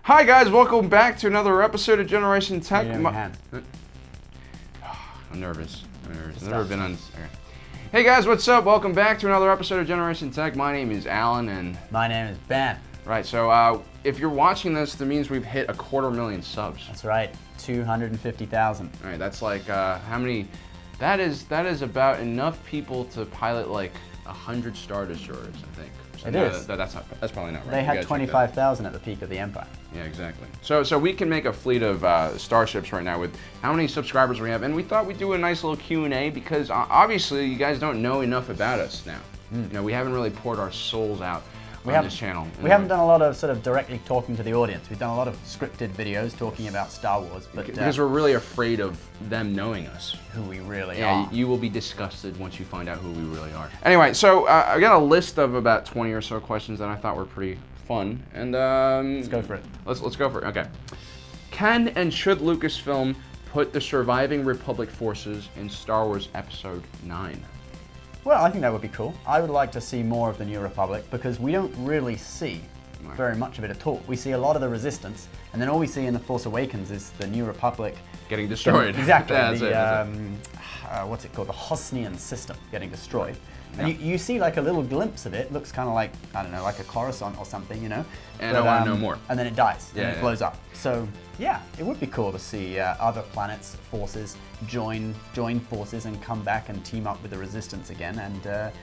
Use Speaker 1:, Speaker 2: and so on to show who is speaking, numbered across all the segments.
Speaker 1: Hi guys, welcome back to another episode of Generation Tech.
Speaker 2: I'm
Speaker 1: nervous. I've never been on. Okay. Hey guys, what's up? Welcome back to another episode of Generation Tech. My name is Alan, and
Speaker 2: my name is Ben.
Speaker 1: Right. So if you're watching this, that means we've hit 250,000 subs.
Speaker 2: That's right, 250,000.
Speaker 1: All right. That's like how many? That is about enough people to pilot like 100 Star Destroyers, I think. So
Speaker 2: it is.
Speaker 1: That's probably not right.
Speaker 2: They had 25,000 at the peak of the Empire.
Speaker 1: Yeah, exactly. So we can make a fleet of starships right now with how many subscribers we have, and we thought we'd do a nice little Q&A because obviously you guys don't know enough about us now. You know, we haven't really poured our souls out on this channel.
Speaker 2: We haven't done a lot of sort of directly talking to the audience. We've done a lot of scripted videos talking about Star Wars, but
Speaker 1: because we're really afraid of them knowing us.
Speaker 2: Who we really are.
Speaker 1: Yeah, you will be disgusted once you find out who we really are. Anyway, so I got a list of about 20 or so questions that I thought were pretty fun, and
Speaker 2: let's go for it.
Speaker 1: Let's go for it. Okay. Can and should Lucasfilm put the surviving Republic forces in Star Wars Episode 9?
Speaker 2: Well, I think that would be cool. I would like to see more of the New Republic because we don't really see very much of it at all. We see a lot of the Resistance, and then all we see in The Force Awakens is the New Republic
Speaker 1: getting destroyed.
Speaker 2: Exactly.
Speaker 1: Yeah,
Speaker 2: what's it called? The Hosnian system getting destroyed. And you see like a little glimpse of it. Looks kind of like, I don't know, like a Coruscant or something, you know?
Speaker 1: And I want to know more.
Speaker 2: And then it dies, and it blows up. So, yeah, it would be cool to see other planets' forces join forces and come back and team up with the Resistance again and,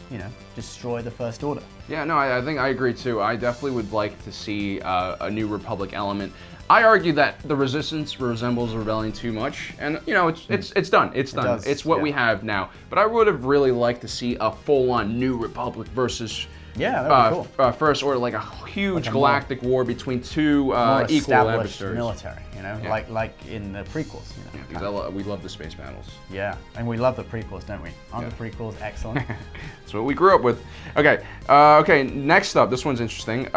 Speaker 2: you know, destroy the First Order. Yeah,
Speaker 1: no, I think I agree too. I definitely would like to see a New Republic element. I argue that the Resistance resembles the Rebellion too much, and you know, it's done. It's done. It's what we have now. But I would have really liked to see a full-on New Republic versus First Order, like a huge galactic war between two equal adversaries.
Speaker 2: Military, you know, like in the prequels. You know,
Speaker 1: because we love the space battles.
Speaker 2: Yeah, and we love the prequels, don't we? Aren't the prequels excellent?
Speaker 1: That's what we grew up with. Okay, okay. Next up, this one's interesting.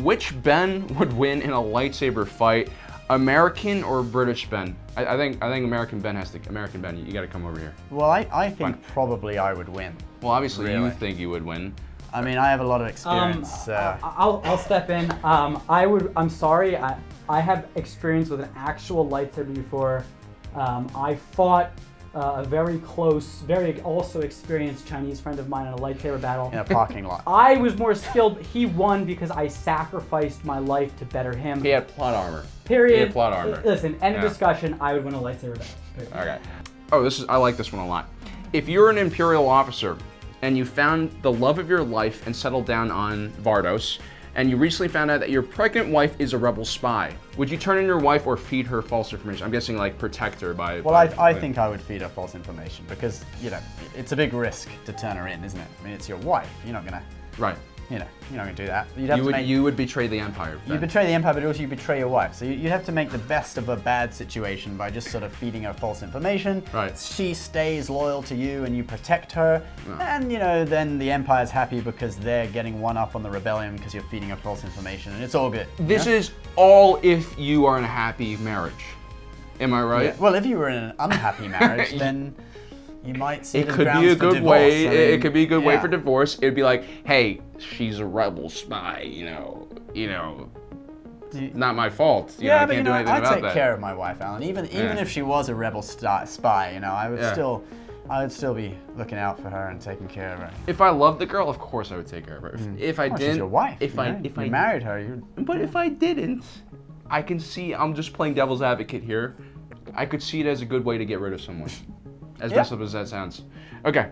Speaker 1: Which Ben would win in a lightsaber fight, American or British Ben? I think American Ben has to. American Ben, you got to come over here.
Speaker 2: Well, I think probably I would win.
Speaker 1: Well, obviously you think you would win.
Speaker 2: I mean, I have a lot of experience.
Speaker 3: I'll step in. I'm sorry. I have experience with an actual lightsaber before. I fought a very close, very also experienced Chinese friend of mine in a lightsaber battle.
Speaker 2: In a parking lot.
Speaker 3: I was more skilled. He won because I sacrificed my life to better him.
Speaker 1: He had plot armor.
Speaker 3: Period.
Speaker 1: He had plot armor.
Speaker 3: Listen, end of discussion. I would win a lightsaber battle. Period.
Speaker 1: Okay. Oh, I like this one a lot. If you're an Imperial officer and you found the love of your life and settled down on Vardos, and you recently found out that your pregnant wife is a rebel spy, would you turn in your wife or feed her false information? I'm guessing like protect her by...
Speaker 2: Well, I think I would feed her false information because, you know, it's a big risk to turn her in, isn't it? I mean, it's your wife. You're not going to...
Speaker 1: Right.
Speaker 2: You know, you're not going to do that.
Speaker 1: You would betray the Empire.
Speaker 2: You betray the Empire, but also you betray your wife. So you'd have to make the best of a bad situation by just sort of feeding her false information.
Speaker 1: Right.
Speaker 2: She stays loyal to you and you protect her. And, you know, then the Empire's happy because they're getting one up on the rebellion because you're feeding her false information, and it's all good.
Speaker 1: This is all if you are in a happy marriage. Am I right?
Speaker 2: Yeah. Well, if you were in an unhappy marriage, then... You might see
Speaker 1: it could be a good way. It could be a good way for divorce. It'd be like, hey, she's a rebel spy. You know, not my fault. You know, I can't do anything about that.
Speaker 2: I'd take care of my wife, Alan. Even if she was a rebel spy, you know, I would still be looking out for her and taking care of her.
Speaker 1: If I loved the girl, of course I would take care of her. If I didn't,
Speaker 2: she's your wife.
Speaker 1: If I
Speaker 2: married her,
Speaker 1: But if I didn't, I can see. I'm just playing devil's advocate here. I could see it as a good way to get rid of someone. As messed up as that sounds. Okay.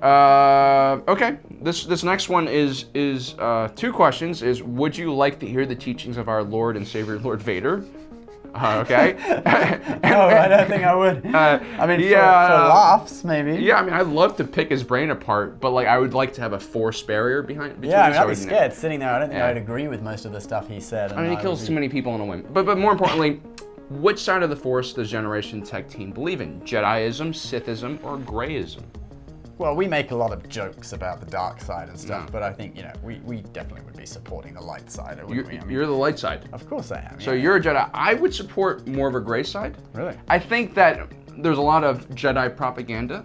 Speaker 1: Okay. This next one is two questions. Would you like to hear the teachings of our Lord and Savior, Lord Vader? Okay.
Speaker 2: No, I don't think I would. I mean, for laughs, maybe.
Speaker 1: Yeah, I mean, I'd love to pick his brain apart, but like, I would like to have a force barrier between.
Speaker 2: Yeah, I mean, I'd be scared sitting there. I don't think I'd agree with most of the stuff he said.
Speaker 1: I mean, he kills too many people on a whim. But more importantly. Which side of the Force does Generation Tech team believe in? Jediism, Sithism, or Greyism?
Speaker 2: Well, we make a lot of jokes about the dark side and stuff, but I think, you know, we definitely would be supporting the light side, wouldn't we? I mean,
Speaker 1: you're the light side.
Speaker 2: Of course I am.
Speaker 1: So you're a Jedi. I would support more of a gray side.
Speaker 2: Really?
Speaker 1: I think that there's a lot of Jedi propaganda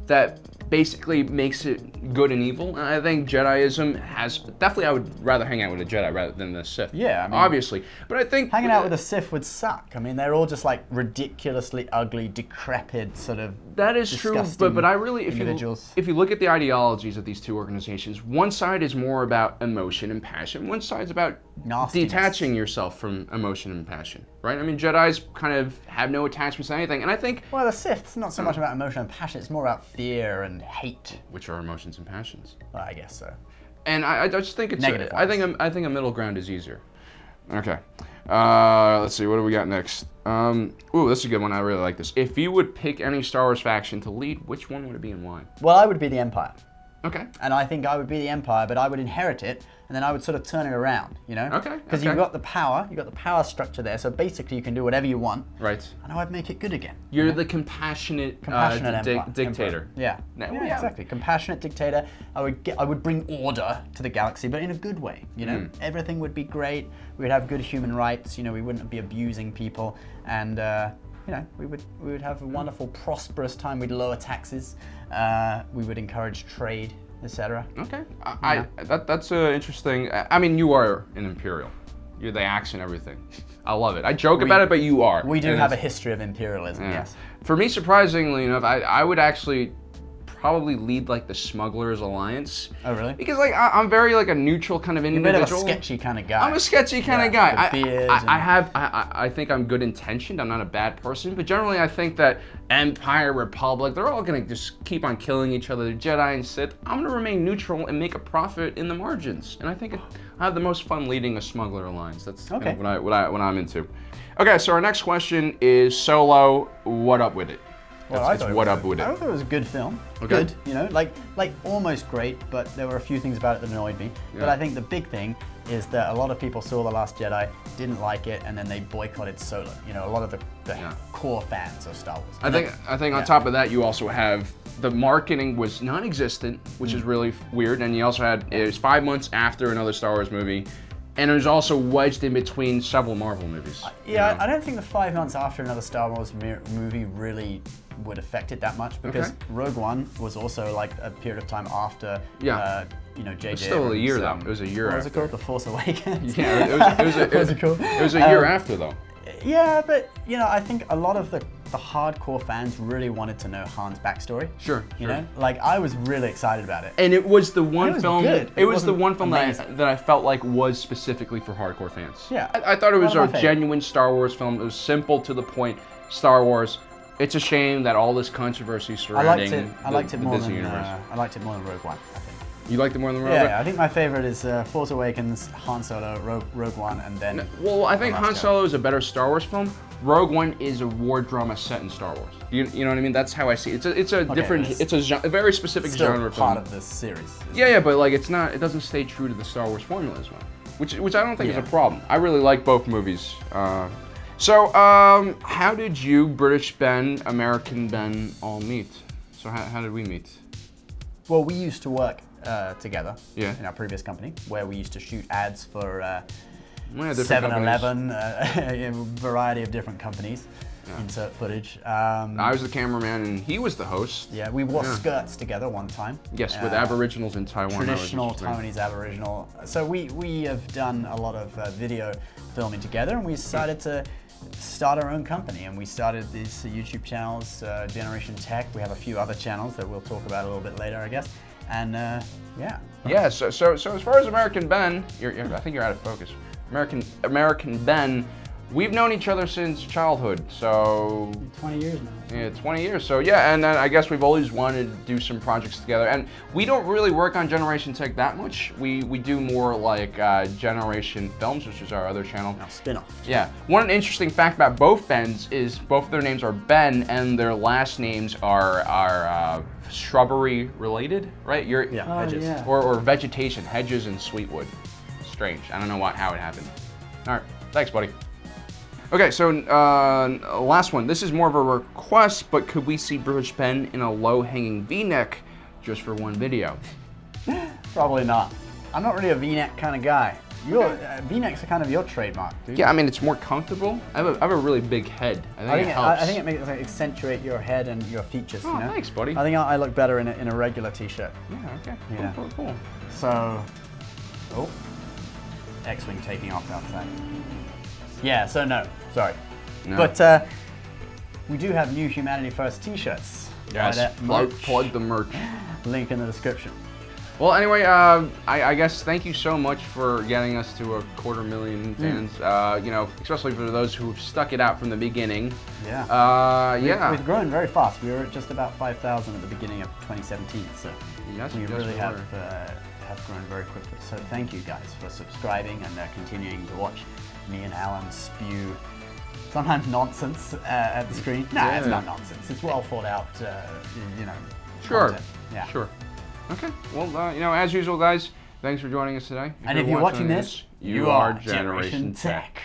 Speaker 1: that basically makes it good and evil. And I think Jediism has definitely. I would rather hang out with a Jedi rather than the Sith.
Speaker 2: Yeah, I mean,
Speaker 1: obviously. But I think
Speaker 2: hanging out with a Sith would suck. I mean, they're all just like ridiculously ugly, decrepit, sort of.
Speaker 1: That is true, but I really, if you look at the ideologies of these two organizations, one side is more about emotion and passion. One side's about detaching yourself from emotion and passion, right? I mean, Jedi's kind of have no attachments to anything, and I think.
Speaker 2: Well, the Sith's not so much about emotion and passion; it's more about fear and hate,
Speaker 1: which are emotions and passions.
Speaker 2: Well, I guess so.
Speaker 1: And I just think it's
Speaker 2: negative.
Speaker 1: I think a middle ground is easier. Okay. Let's see. What do we got next? Ooh, this is a good one. I really like this. If you would pick any Star Wars faction to lead, which one would it be and why?
Speaker 2: Well, I would be the Empire.
Speaker 1: Okay.
Speaker 2: And I think I would be the Empire, but I would inherit it, and then I would sort of turn it around, you know?
Speaker 1: Okay.
Speaker 2: Because you've got the power structure there, so basically you can do whatever you want.
Speaker 1: Right.
Speaker 2: And I would make it good again.
Speaker 1: You're the compassionate dictator.
Speaker 2: Yeah.
Speaker 1: Yeah,
Speaker 2: exactly. Compassionate dictator. I would bring order to the galaxy, but in a good way, you know? Everything would be great. We would have good human rights, you know, we wouldn't be abusing people, and you know, we would have a wonderful, prosperous time. We'd lower taxes. We would encourage trade, etc.
Speaker 1: Okay, that's interesting. I mean, you are an Imperial. You're the axe and everything. I love it. I joke about it, but you are.
Speaker 2: We do have a history of imperialism. Yeah. Yes.
Speaker 1: For me, surprisingly enough, I would actually probably lead like the Smugglers Alliance.
Speaker 2: Oh, really?
Speaker 1: Because like I'm very like a neutral kind of individual.
Speaker 2: You're a bit of a sketchy kind of guy.
Speaker 1: I'm a sketchy kind of guy.
Speaker 2: I
Speaker 1: think I'm good intentioned. I'm not a bad person, but generally I think that Empire, Republic, they're all gonna just keep on killing each other. The Jedi and Sith. I'm gonna remain neutral and make a profit in the margins. And I think I have the most fun leading a Smuggler Alliance. That's
Speaker 2: okay.
Speaker 1: Kind of what I'm into. Okay, so our next question is Solo. What up with it?
Speaker 2: Well,
Speaker 1: I thought it
Speaker 2: was a good film.
Speaker 1: Okay.
Speaker 2: Good, you know, like almost great, but there were a few things about it that annoyed me. Yeah. But I think the big thing is that a lot of people saw The Last Jedi, didn't like it, and then they boycotted Solo. You know, a lot of the core fans of Star Wars.
Speaker 1: I think on top of that, you also have the marketing was non-existent, which is really weird, and you also had it was 5 months after another Star Wars movie. And it was also wedged in between several Marvel movies.
Speaker 2: Yeah, I don't think the 5 months after another Star Wars movie really would affect it that much, because Rogue One was also like a period of time after, you know, JJ.
Speaker 1: It was still a year though. It was a year.
Speaker 2: What was it called? The Force Awakens.
Speaker 1: Yeah, it was a year after though.
Speaker 2: Yeah, but you know, I think a lot of the hardcore fans really wanted to know Han's backstory.
Speaker 1: Sure.
Speaker 2: You know, like I was really excited about it.
Speaker 1: And it was the one film.
Speaker 2: Good.
Speaker 1: It was the one film that I felt like was specifically for hardcore fans.
Speaker 2: Yeah.
Speaker 1: I thought it was a genuine Star Wars film. It was simple, to the point. Star Wars. It's a shame that all this controversy surrounding the Disney universe.
Speaker 2: I liked it more than Rogue One, I think.
Speaker 1: You liked it more than Rogue One?
Speaker 2: Yeah, I think my favorite is Force Awakens, Han Solo, Rogue One, and then.
Speaker 1: Well, I think Han Solo is a better Star Wars film. Rogue One is a war drama set in Star Wars. You know what I mean? That's how I see it. It's a different. It's a very specific genre
Speaker 2: part
Speaker 1: film.
Speaker 2: Of this series.
Speaker 1: Yeah, but like it's not. It doesn't stay true to the Star Wars formula as well, which I don't think is a problem. I really like both movies. So how did you, British Ben, American Ben, all meet? So how did we meet?
Speaker 2: Well, we used to work together
Speaker 1: in
Speaker 2: our previous company, where we used to shoot ads for
Speaker 1: 7-Eleven,
Speaker 2: a variety of different companies. Insert footage.
Speaker 1: I was the cameraman and he was the host.
Speaker 2: Yeah, we wore skirts together one time.
Speaker 1: Yes, with Aboriginals in Taiwan.
Speaker 2: Traditional Taiwanese Aboriginal. So we have done a lot of video filming together, and we decided to start our own company, and we started these YouTube channels, Generation Tech. We have a few other channels that we'll talk about a little bit later, I guess. And
Speaker 1: Yeah. So as far as American Ben, I think you're out of focus. American Ben, we've known each other since childhood. So
Speaker 3: 20 years now.
Speaker 1: Yeah, 20 years. So yeah, and then I guess we've always wanted to do some projects together. And we don't really work on Generation Tech that much. We do more like Generation Films, which is our other channel.
Speaker 2: Spin-off.
Speaker 1: Yeah. One interesting fact about both Bens is both their names are Ben, and their last names are shrubbery related, right?
Speaker 2: Hedges.
Speaker 3: Yeah.
Speaker 1: Or vegetation, Hedges and Sweetwood. Strange. I don't know how it happened. All right. Thanks, buddy. Okay, so last one. This is more of a request, but could we see British Ben in a low-hanging V-neck just for one video?
Speaker 2: Probably not. I'm not really a V-neck kind of guy. Your V-necks are kind of your trademark, dude.
Speaker 1: Yeah, I mean, it's more comfortable. I have a really big head. I think it helps.
Speaker 2: I think it makes like, accentuate your head and your features.
Speaker 1: Oh,
Speaker 2: you know?
Speaker 1: thanks, buddy.
Speaker 2: I think I look better in a regular t-shirt.
Speaker 1: Yeah, okay.
Speaker 2: Yeah.
Speaker 1: Cool.
Speaker 2: So, X-Wing taking off outside. Yeah, so no, sorry.
Speaker 1: No.
Speaker 2: But we do have new Humanity First t-shirts.
Speaker 1: Yes, plug the merch.
Speaker 2: Link in the description.
Speaker 1: Well, anyway, I guess thank you so much for getting us to 250,000 fans. You know, especially for those who've stuck it out from the beginning.
Speaker 2: Yeah. We've grown very fast. We were at just about 5,000 at the beginning of 2017, so
Speaker 1: yes,
Speaker 2: we really have grown very quickly. So thank you guys for subscribing and continuing to watch me and Alan spew sometimes nonsense at the screen. No, it's not nonsense. It's well thought out, you know.
Speaker 1: Sure.
Speaker 2: Content. Yeah.
Speaker 1: Sure. Okay. Well, you know, as usual, guys, thanks for joining us today.
Speaker 2: And if you're watching this, you are Generation Tech.